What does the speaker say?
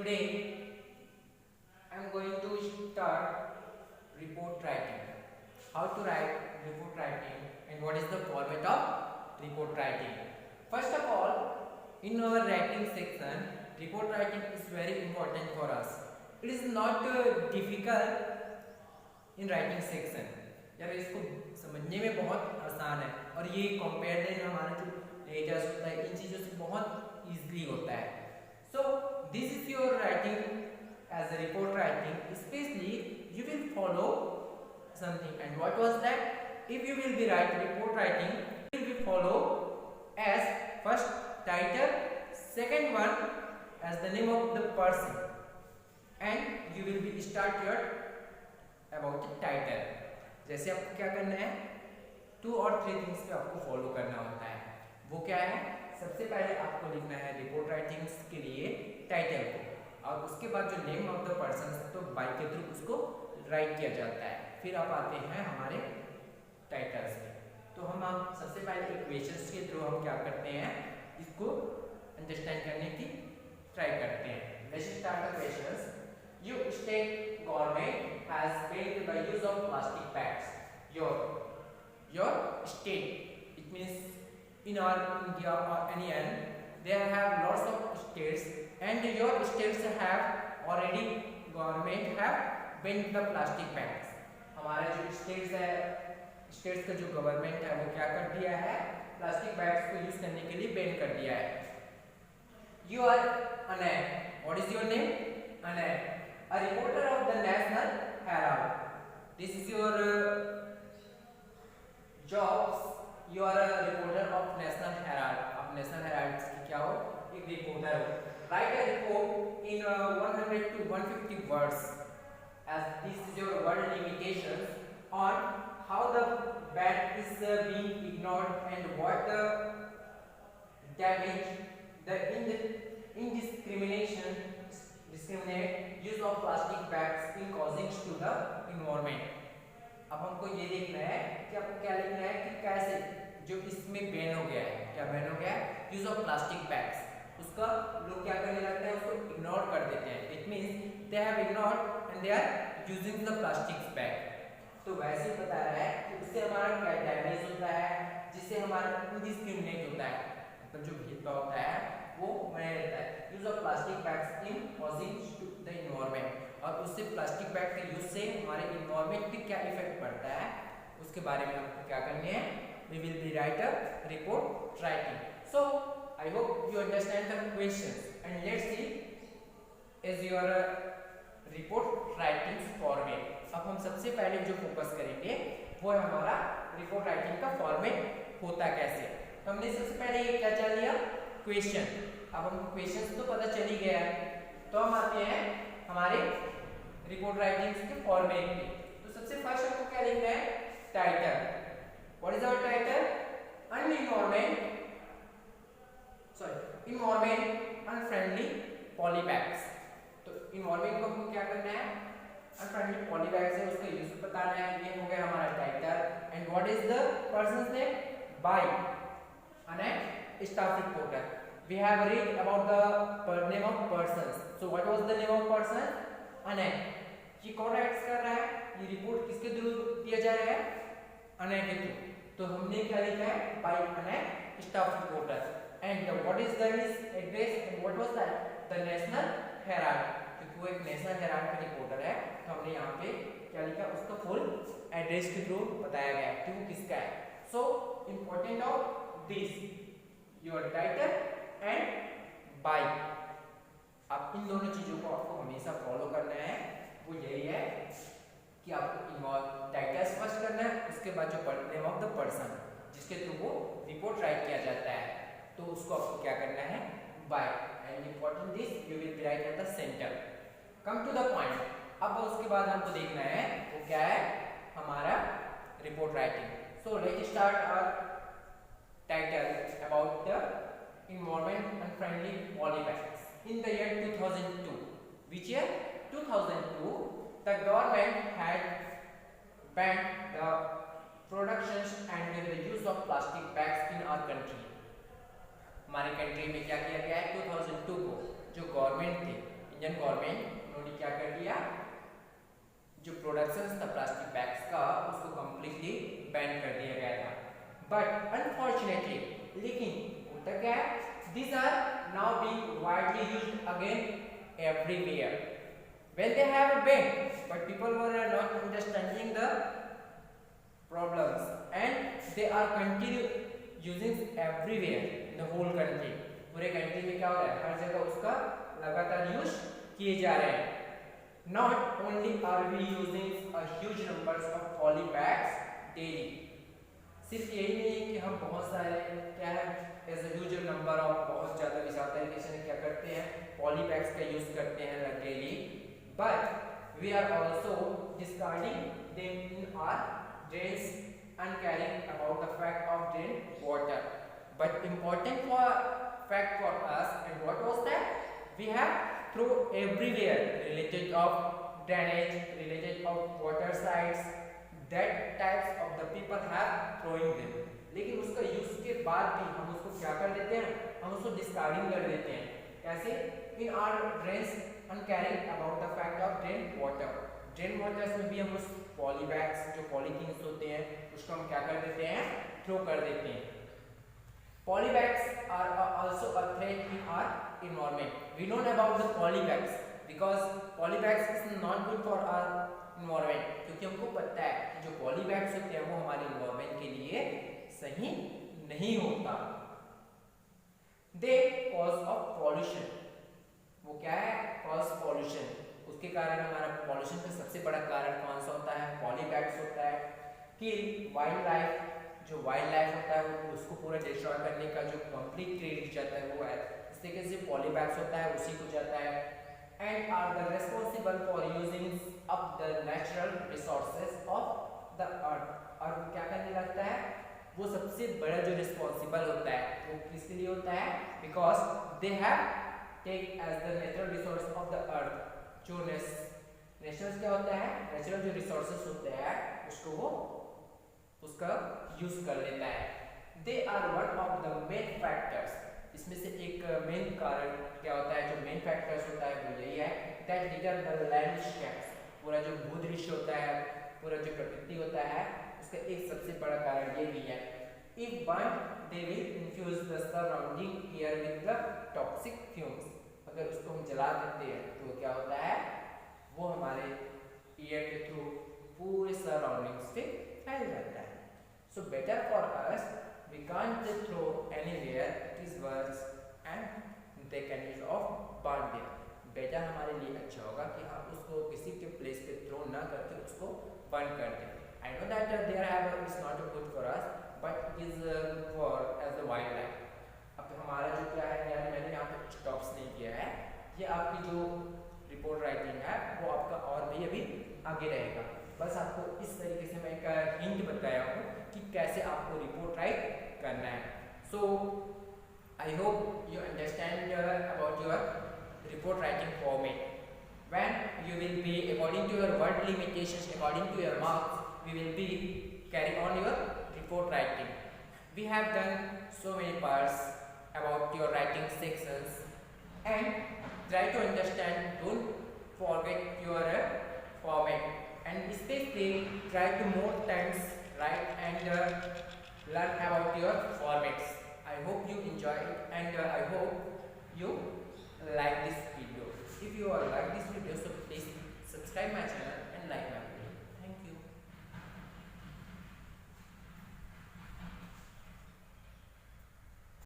Today I am going to start report writing. How to write report writing and what is the format of report writing. First of all, in our writing section, report writing is very important for us. It is not difficult in writing section. यार इसको समझने में बहुत आसान है और ये compare हमारा जो डेटास होता है इन चीज़ों से बहुत इजीली होता है. So this is your writing as a report writing. Especially you will follow something. And what was that? If you will be writing report writing, you will be follow as first title, second one as the name of the person, and you will be start your about the title. जैसे आपको क्या करना है, 2 और 3 things पे आपको follow करना होता है. वो क्या है? सबसे पहले आपको लिखना है रिपोर्ट राइटिंग्स के लिए टाइटल को, और उसके बाद जो नेम ऑफ द पर्सन तो बाय के थ्रू उसको राइट किया जाता है. फिर आप आते हैं हमारे टाइटल्स में. तो हम सबसे पहले इक्वेशंस के थ्रू हम क्या करते हैं, इसको अंडरस्टैंड करने की ट्राई करते हैं. Let's start the questions. You state government has banned the use of plastic bags. Your state, it means in our India or any there have lots of states, and your states have already government have banned the plastic bags. हमारा जो states है, states का जो government है वो क्या कर दिया है, प्लास्टिक बैग्स को यूज करने के लिए बैन कर दिया है. You are Anay. What is your name? Anay. A reporter of the National Herald. This is your jobs. You are a reporter of National Herald. आप National Herald की क्या हो? एक रिपोर्टर हो. Write a report in 100 to 150 words. As this is your word limitations on how the bat is being ignored and what the damage the discriminate use of plastic bags in causing to the environment. अब हमको ये देखना है कि आपको क्या लिखना है कि कैसे जो इसमें बैन हो गया है, क्या बैन हो गया है, यूज ऑफ प्लास्टिक बैग्स, उसका लोग क्या करने लगते हैं, उसको इग्नोर कर देते हैं. It means they have ignored and they are using the plastic bag. तो वैसे ही बता रहा है कि उससे हमारा क्या डैमेज होता है, जिससे हमारा डिस्क्रिमिनेट होता है, मतलब जो भेदभाव होता है वो बना रहता है. Use of plastic bags in causing to the environment, और उससे प्लास्टिक बैग के यूज से हमारे एनवायरनमेंट पे क्या इफेक्ट पड़ता है उसके बारे में आपको क्या करनी है. We will be write a report writing. So I hope you understand the questions and let's see is your report writing format. अब हम सबसे पहले जो फोकस करेंगे वो है हमारा रिपोर्ट राइटिंग का फॉर्मेट होता कैसे. तो हमने सबसे पहले ये क्या चल लिया, क्वेश्चन. अब हम क्वेश्चन तो पता चल ही गया है, तो हम आते हैं हमारे रिपोर्ट राइटिंग के फॉर्मेट में. तो सबसे फर्स्ट आपको क्या लिखना है, title. What is our title? Environment unfriendly polybags. तो इन्वायरमेंट को हमको क्या करना है, अनफ्रेंडली पॉलीबैग्स है उसका यूज बताना है. ये हो गया हमारा title. And what is the person's name? By Anay staff reporter. We have read about the name of persons. So what was the name of person? Anay. ये कौन राइट्स कर रहा है, ये रिपोर्ट किसके थ्रू दिया जा रहा है, अनय के थ्रू. तो हमने क्या लिखा है, by Anay staff reporter. And what is the his address and what was that, the National Herald. क्योंकि वो एक नेशनल हेराल्ड का रिपोर्टर है, तो हमने यहाँ पे क्या लिखा, उसका फुल एड्रेस के थ्रू बताया गया कि वो किसका है. So important of this your title and by. आप इन दोनों चीजों को आपको हमेशा फॉलो करना है. वो यही है कि आपको टाइटल्स फर्स्ट करना है, उसके बाद जो नेम ऑफ द पर्सन जिसके थ्रू वो रिपोर्ट राइट किया जाता है, तो उसको आपको क्या करना है, by. And important this you will be write at the centre. Come to the point. अब उसके बाद हमको देखना है वो क्या है, हमारा report writing. So let's start our title about the environment unfriendly polybags. In the year 2002, which year? 2002, the government had banned the productions and the use of plastic bags in our country. हमारे country में क्या किया गया है, 2002 को जो government थी Indian government उन्होंने क्या कर दिया, जो प्रोडक्शन था प्लास्टिक बैग्स का उसको कम्प्लीटली बैन कर दिया गया था। बट अनफॉर्चुनेटली, लेकिन होता क्या है, these are now being widely used again everywhere. When they have a ban, but people were not understanding the problems and they are continue using everywhere in the whole country. पूरे country में क्या हो रहा है, हर जगह उसका लगातार use किए जा रहे हैं। Not only are we using a huge numbers of poly bags daily, सिर्फ यही नहीं है कि हम बहुत सारे क्या है as a huge number of बहुत ज़्यादा विशाल तरीके से क्या करते हैं, पॉली बैग्स का यूज करते हैं daily, but we are also discarding them in our drains and caring about the fact of drain water. But important for fact for us, and what was that? We have throw everywhere related of drainage, related of water sites, that types of the people have throwing them. लेकिन उसका use के बाद भी हम उसको क्या कर देते हैं, हम उसको डिस्कार्डिंग कर देते हैं। कैसे? In our drains and caring about the fact of drain water. Drain waters में भी हम उस पॉली बैग्स जो पॉलीथीन्स होते हैं उसको हम क्या कर देते हैं, थ्रो कर देते हैं। Poly bags are also a threat in our environment. We know about the poly bags because poly bags is not good for our environment, क्योंकि हमको पता है कि जो पॉली बैग्स होते हैं वो हमारे एनवायरनमेंट के लिए सही नहीं होता। दे कॉज ऑफ पॉल्यूशन, वो क्या है, कॉज पॉल्यूशन। उसके कारण हमारा पॉल्यूशन का सबसे बड़ा कारण कौन सा होता है, पॉली बैग्स होता है। किल वाइल्ड लाइफ, जो वाइल्ड लाइफ होता है वो उसको पूरा डिस्ट्रॉय करने का जो कंप्लीट क्रेडिट जाता है वो है इस तरीके से पॉली बैग्स होता है उसी को जाता है। And are the responsible for using up the natural resources of the earth. और क्या करने लगता है, वो सबसे बड़ा जो रिस्पॉन्सिबल होता है वो किसके लिए होता है, because they have take as the natural resource of the earth. जो नेचुरल क्या होता है, नेचुरल जो रिसोर्सेस होते हैं उसको वो उसका यूज कर लेता है। They are one of the main factors, इसमें से एक मेन कारण क्या होता है, जो मेन फैक्टर्स होता है वो यही है दैट डिटरमाइन द लैंडस्केप्स। पूरा जो भूदृश्य होता है, पूरा जो प्रकृति होता है उसका एक सबसे बड़ा कारण ये भी है। If burn they will infuse the surrounding air with the toxic fumes. अगर उसको हम जला देते हैं तो क्या होता है, वो हमारे एयर के थ्रू पूरे सराउंडिंग्स पे फैल जाता है। So better for us, we can't throw anywhere, it is worse and they can use of burn there. Better हमारे लिए अच्छा होगा कि हम उसको किसी के प्लेस पे थ्रो ना करके उसको बर्न कर दें। I know that there have is not good for us but it is good for as a wild life. अब हमारा जो क्या है, यानी मैंने यहाँ पे स्टॉप्स नहीं किया है, ये आपकी जो रिपोर्ट राइटिंग है वो आपका और भी अभी आगे रहेगा। बस आपको इस तरीके से मैं एक हिंट बताया हूँ कि कैसे आपको रिपोर्ट राइट करना है। So I hope you understand about your report writing format. When you will be according to your word limitations, according to your marks, we will be carry on your report writing. We have done so many parts about your writing sections and try to understand, don't forget your format, and especially try to more times write and learn about your formats. I hope you enjoy it and I hope you like this video. If you like this video, so